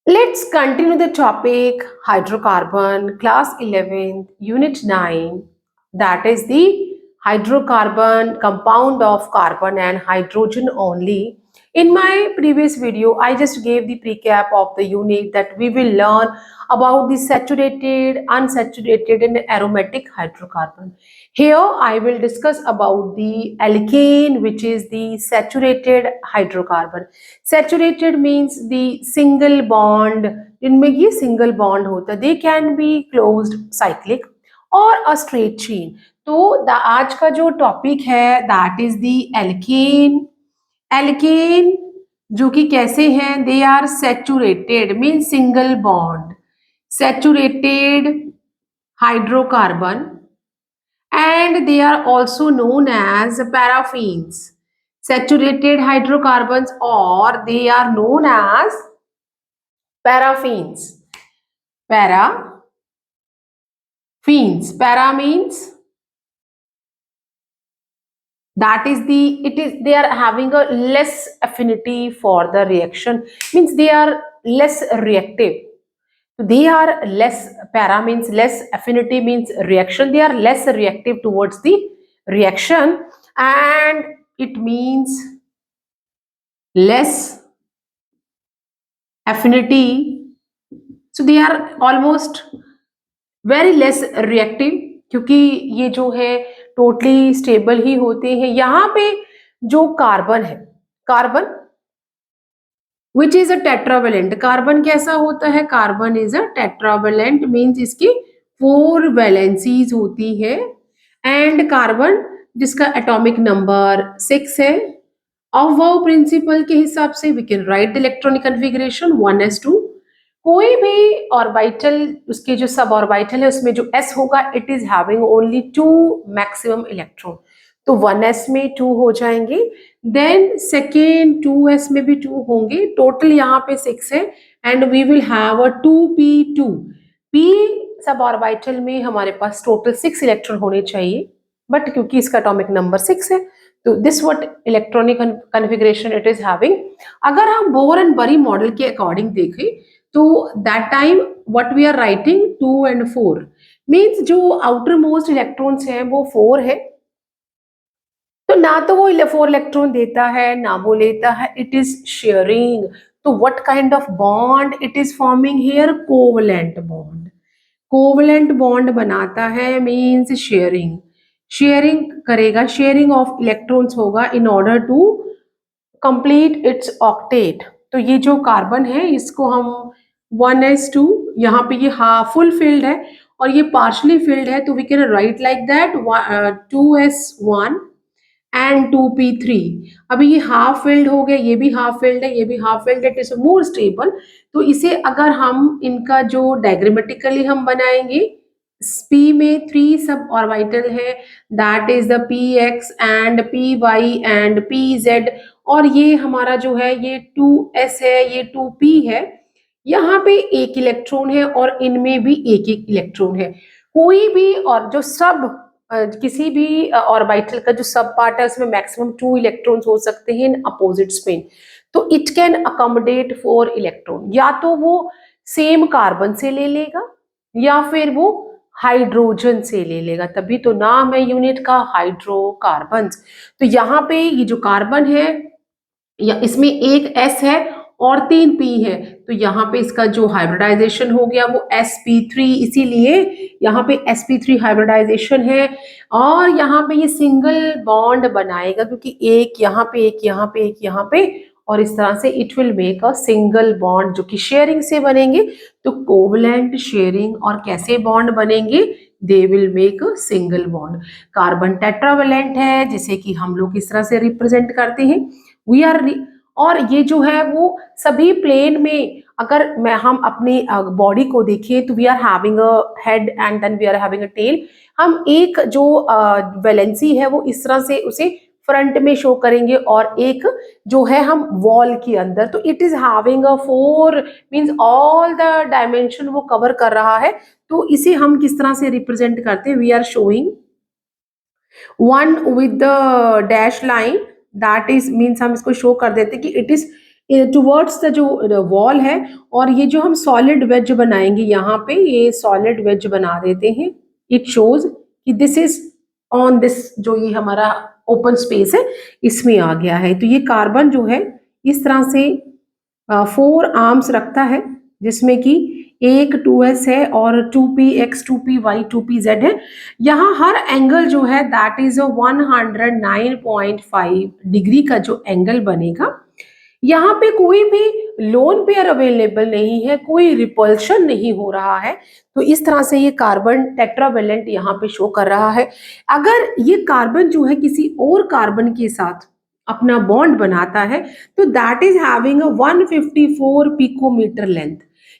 Let's continue the topic hydrocarbon, class 11, unit 9. That is the hydrocarbon, compound of carbon and hydrogen only. In my previous video, I just gave the recap of the unit that we will learn about the saturated, unsaturated and aromatic hydrocarbon. Here I will discuss about the alkane, which is the saturated hydrocarbon. Saturated means the single bond, इनमें ये single bond होता है, they can be closed cyclic और a straight chain. तो आज का जो topic है that is the alkane. Alkane जो कि कैसे हैं, they are saturated means single bond, saturated hydrocarbon, and they are also known as paraffins. Saturated hydrocarbons, or they are known as paraffins. Paraffins. Para means that is they are having a less affinity for the reaction, means they are less reactive. They are less, para means less, affinity means reaction, they are less reactive towards the reaction, and it means less affinity, so they are almost very less reactive, क्योंकि ये जो है totally stable ही होते हैं. यहाँ पे जो carbon है, carbon which is a tetravalent, carbon कैसा होता है, carbon is a tetravalent means इसकी 4 वैलेंसीज होती है, एंड कार्बन जिसका एटॉमिक नंबर 6 है. अवॉव प्रिंसिपल के हिसाब से we can write the electronic configuration 1s2. कोई भी ऑर्बिटल, उसके जो सब ऑर्बिटल है उसमें जो s होगा, it is having only 2 maximum electron, तो 1s में 2 हो जाएंगे. देन सेकेंड 2s में भी 2 होंगे, टोटल यहाँ पे 6 है, and we will have a 2p2. p सब ऑर्बिटल में हमारे पास टोटल 6 इलेक्ट्रॉन होने चाहिए, बट क्योंकि इसका एटॉमिक नंबर 6 है, तो this what electronic configuration it is having. अगर हम बोर एंड बरी मॉडल के अकॉर्डिंग देखें तो that time what we are writing 2 and 4 means जो आउटर मोस्ट इलेक्ट्रॉन्स हैं वो 4 है, तो ना तो वो 4 इलेक्ट्रॉन देता है ना वो लेता है, इट इज शेयरिंग. तो what kind of bond it is forming here, covalent bond. Covalent bond बनाता है मीन्स शेयरिंग, शेयरिंग करेगा, शेयरिंग ऑफ इलेक्ट्रॉन्स होगा in order to complete its octet. तो ये जो कार्बन है इसको हम 1s2, यहाँ पे ये फुल फिल्ड है और ये पार्शली फिल्ड है, तो we can write like that 2s1 and 2p3. अभी ये हाफ फिल्ड हो गया, ये भी हाफ फिल्ड है, ये भी हाफ फिल्ड है, इट इज मोर स्टेबल. तो इसे अगर हम इनका जो डायग्रामेटिकली हम बनाएंगे, p में 3 सब ऑर्बिटल है, that is the px and py and pz, और ये हमारा जो है ये 2s है, ये 2p है. यहाँ पे एक इलेक्ट्रॉन है और इनमें भी एक एक इलेक्ट्रॉन है. कोई भी और जो सब किसी भी ऑर्बिटल का जो सब पार्ट है उसमें मैक्सिमम 2 इलेक्ट्रॉन्स हो सकते हैं इन अपोजिट स्पिन, तो इट कैन अकोमोडेट 4 इलेक्ट्रॉन. या तो वो सेम कार्बन से ले लेगा या फिर वो हाइड्रोजन से ले लेगा, तभी तो नाम है यूनिट का हाइड्रोकार्बन्स. तो यहाँ पे ये जो कार्बन है या इसमें एक s है और 3 p है, तो यहाँ पे इसका जो हाइब्रिडाइजेशन हो गया वो sp3, इसीलिए यहाँ पे sp3 हाइब्रिडाइजेशन है. और यहाँ पे ये सिंगल बॉन्ड बनाएगा क्योंकि एक यहाँ पे, एक यहाँ पे, एक यहाँ पे, और इस तरह से it will make a single bond जो कि शेयरिंग से बनेंगे. तो कोवलेंट शेयरिंग, और कैसे बॉन्ड बनेंगे, they will make a single bond. Carbon tetravalent है जिसे कि हम लोग इस तरह से रिप्रेजेंट करते हैं, वी आर, और ये जो है वो सभी प्लेन में, अगर मैं हम अपनी बॉडी को देखें तो we are having a head and then we are having a tail. हम एक जो वैलेंसी है वो इस तरह से उसे फ्रंट में शो करेंगे और एक जो है हम वॉल के अंदर, तो it is having a 4 means all the dimension वो कवर कर रहा है. तो इसे हम किस तरह से रिप्रेजेंट करते हैं, we are showing one with the dash line, that is means हम इसको शो कर देते कि इट इज टुवर्ड्स द जो वॉल है, और ये जो हम सॉलिड वेज बनाएंगे यहाँ पे, ये सॉलिड वेज बना देते हैं। इट शोज कि दिस इज ऑन दिस, जो ये हमारा ओपन स्पेस है इसमें आ गया है। तो ये कार्बन जो है इस तरह से 4 आर्म्स रखता है, जिसमें कि एक 2s है और 2px 2py 2pz है। यहाँ हर एंगल जो है दैट इज 109.5 डिग्री का जो एंगल बनेगा। यहाँ पे कोई भी लोन पेयर अवेलेबल नहीं है, कोई रिपल्शन नहीं हो रहा है। तो इस तरह से ये कार्बन टेट्रावेलेंट यहाँ पे शो कर रहा है। अगर ये कार्बन जो है किसी और कार्बन के साथ अपना बॉन्ड बनाता है तो that is having 154 picometer length,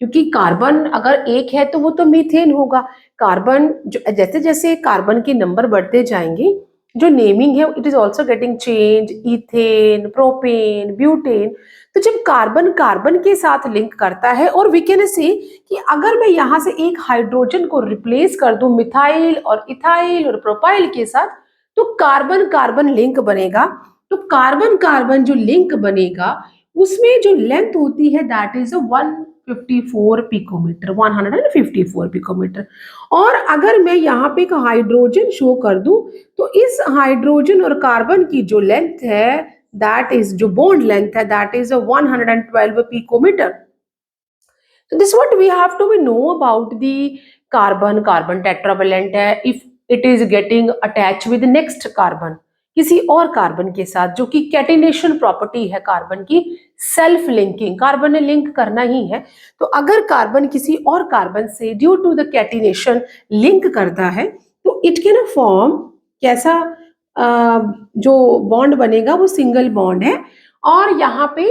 क्योंकि कार्बन अगर एक है तो वो तो मीथेन होगा। कार्बन जो जैसे जैसे कार्बन के नंबर बढ़ते जाएंगे, जो नेमिंग है it is also getting change, ethane, propane, butane. तो जब कार्बन कार्बन के साथ लिंक करता है, और वी कैन से कि अगर मैं यहाँ से एक हाइड्रोजन को रिप्लेस कर दूं मिथाइल और इथाइल और प्रोपाइल के साथ, तो कार्बन कार्बन लिंक बनेगा। तो कार्बन कार्बन जो लिंक बनेगा उसमें जो लेंथ होती है दैट इज 154 पिकोमीटर, 154 पिकोमीटर। और अगर मैं यहाँ पे एक हाइड्रोजन शो कर दूं तो इस हाइड्रोजन और कार्बन की जो लेंथ है दैट इज, जो बॉन्ड लेंथ है that is 112 picometer. So this is what we have to know about the carbon. Carbon tetravalent है, if it is getting attached with next carbon, किसी और carbon के साथ, जो कि कैटिनेशन प्रॉपर्टी है कार्बन की, सेल्फ लिंकिंग, कार्बन ने लिंक करना ही है। तो अगर कार्बन किसी और कार्बन से due to the catenation link करता है तो इट कैन फॉर्म कैसा जो बॉन्ड बनेगा वो सिंगल बॉन्ड है। और यहाँ पे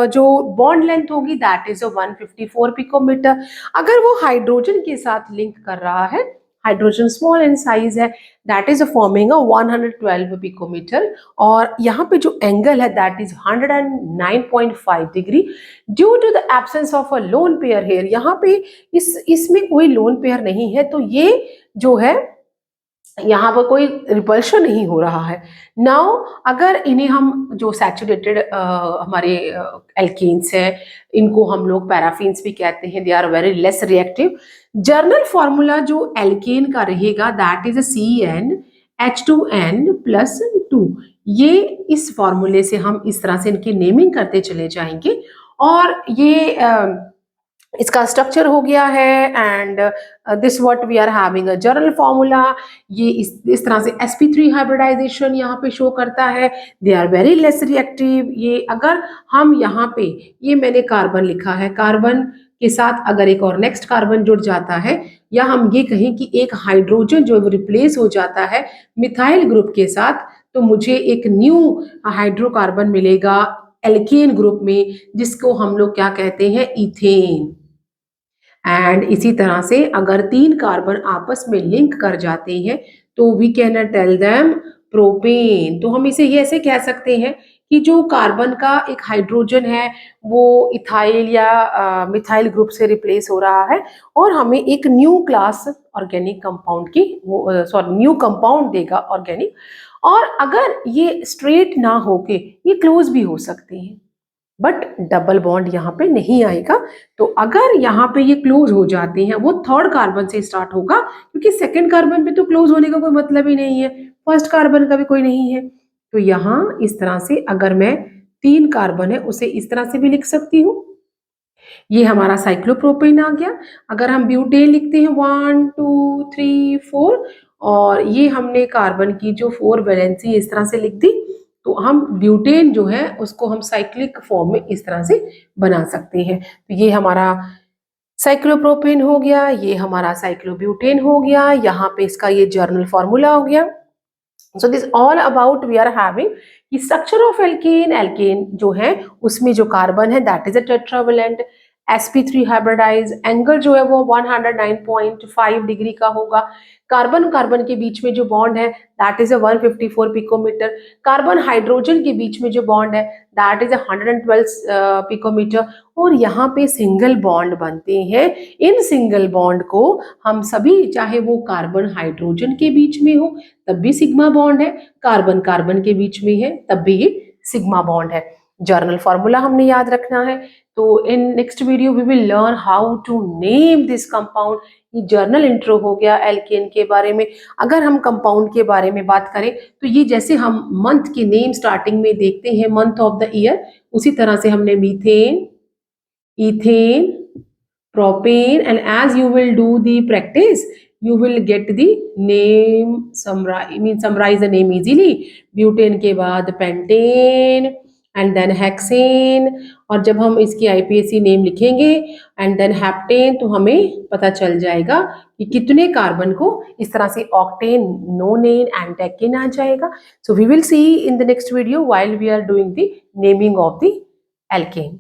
जो बॉन्ड लेंथ होगी दैट इज 154 पिकोमीटर। अगर वो हाइड्रोजन के साथ लिंक कर रहा है, हाइड्रोजन स्मॉल इन साइज है, दैट इज फॉर्मिंग 112 पिकोमीटर। और यहाँ पे जो एंगल है that is 109.5 degree due to the absence of a lone pair here. यहाँ पे इसमें कोई लोन पेयर नहीं है, तो ये जो है यहाँ पर कोई रिपल्शन नहीं हो रहा है। नाउ अगर इन्हें हम जो सैचुरेटेड हमारे एल्कीन्स है, इनको हम लोग पैराफिन्स भी कहते हैं, they are very less reactive. General formula जो एल्केन का रहेगा दैट इज CnH2n+2। ये इस फॉर्मूले से हम इस तरह से इनकी नेमिंग करते चले जाएंगे। और ये इसका स्ट्रक्चर हो गया है। And this what we are having a general formula. ये इस तरह से sp3 हाइब्रिडाइजेशन यहाँ पे शो करता है, they are very less reactive. ये अगर हम यहाँ पे, ये मैंने कार्बन लिखा है, कार्बन के साथ अगर एक और नेक्स्ट कार्बन जुड़ जाता है, या हम ये कहें कि एक हाइड्रोजन जो रिप्लेस हो जाता है मिथाइल ग्रुप के साथ, तो मुझे एक न्यू हाइड्रोकार्बन मिलेगा एल्केन ग्रुप में, जिसको हम लोग क्या कहते हैं, इथेन। एंड इसी तरह से अगर 3 कार्बन आपस में लिंक कर जाते हैं तो we can tell them propane. तो हम इसे ये ऐसे कह सकते हैं कि जो कार्बन का एक हाइड्रोजन है वो इथाइल या मिथाइल ग्रुप से रिप्लेस हो रहा है, और हमें एक न्यू क्लास ऑर्गेनिक कंपाउंड की, वो सॉरी न्यू कंपाउंड देगा ऑर्गेनिक। और अगर ये स्ट्रेट ना होके ये क्लोज भी हो सकते हैं, बट डबल बॉन्ड यहाँ पे नहीं आएगा। तो अगर यहाँ पे ये क्लोज हो जाते हैं, वो थर्ड कार्बन से स्टार्ट होगा, क्योंकि सेकंड कार्बन पे तो क्लोज होने का कोई मतलब ही नहीं है, फर्स्ट कार्बन का भी कोई नहीं है। तो यहाँ इस तरह से अगर मैं 3 कार्बन है उसे इस तरह से भी लिख सकती हूँ। ये हमारा साइक्लोप्रोपेन आ गया। अगर हम ब्यूटेन लिखते हैं 1 2 3 4, और ये हमने कार्बन की जो 4 वैलेंसी इस तरह से लिख दी, तो हम ब्यूटेन जो है उसको हम साइक्लिक फॉर्म में इस तरह से बना सकते हैं। तो ये हमारा साइक्लोप्रोपेन हो गया, ये हमारा साइक्लोब्यूटेन हो गया, यहाँ पे इसका ये जर्नल फॉर्मूला हो गया। So this all about we are having कि स्ट्रक्चर ऑफ एल्केन, एल्केन जो है उसमें जो कार्बन है that is a tetravalent, sp3 hybridize, angle जो है वो 109.5 डिग्री का होगा। कार्बन कार्बन के बीच में जो बॉन्ड है that is 154 picometer. Carbon hydrogen के बीच में जो बॉन्ड है दैट इज 112 पिकोमीटर। और यहाँ पे सिंगल बॉन्ड बनते हैं। इन सिंगल बॉन्ड को हम सभी, चाहे वो कार्बन हाइड्रोजन के बीच में हो तब भी सिग्मा बॉन्ड है, कार्बन कार्बन के बीच में है तब भी ये सिग्मा बॉन्ड है। जर्नल फॉर्मूला हमने याद रखना है। तो in next video we will learn how to name this compound. ये जर्नल इंट्रो हो गया एल्केन के बारे में। अगर हम कंपाउंड के बारे में बात करें तो ये जैसे हम मंथ के नेम स्टार्टिंग में देखते हैं, मंथ ऑफ द ईयर, उसी तरह से हमने methane, ethane, propane, and as you will do the practice, you will get the name summarize the name easily. Butane के बाद pentane and then hexane, और जब हम इसकी IPAC नेम लिखेंगे and then heptane तो हमें पता चल जाएगा कि कितने कार्बन को इस तरह से octane, nonane and decane आ जाएगा. So we will see in the next video while we are doing the naming of the alkane.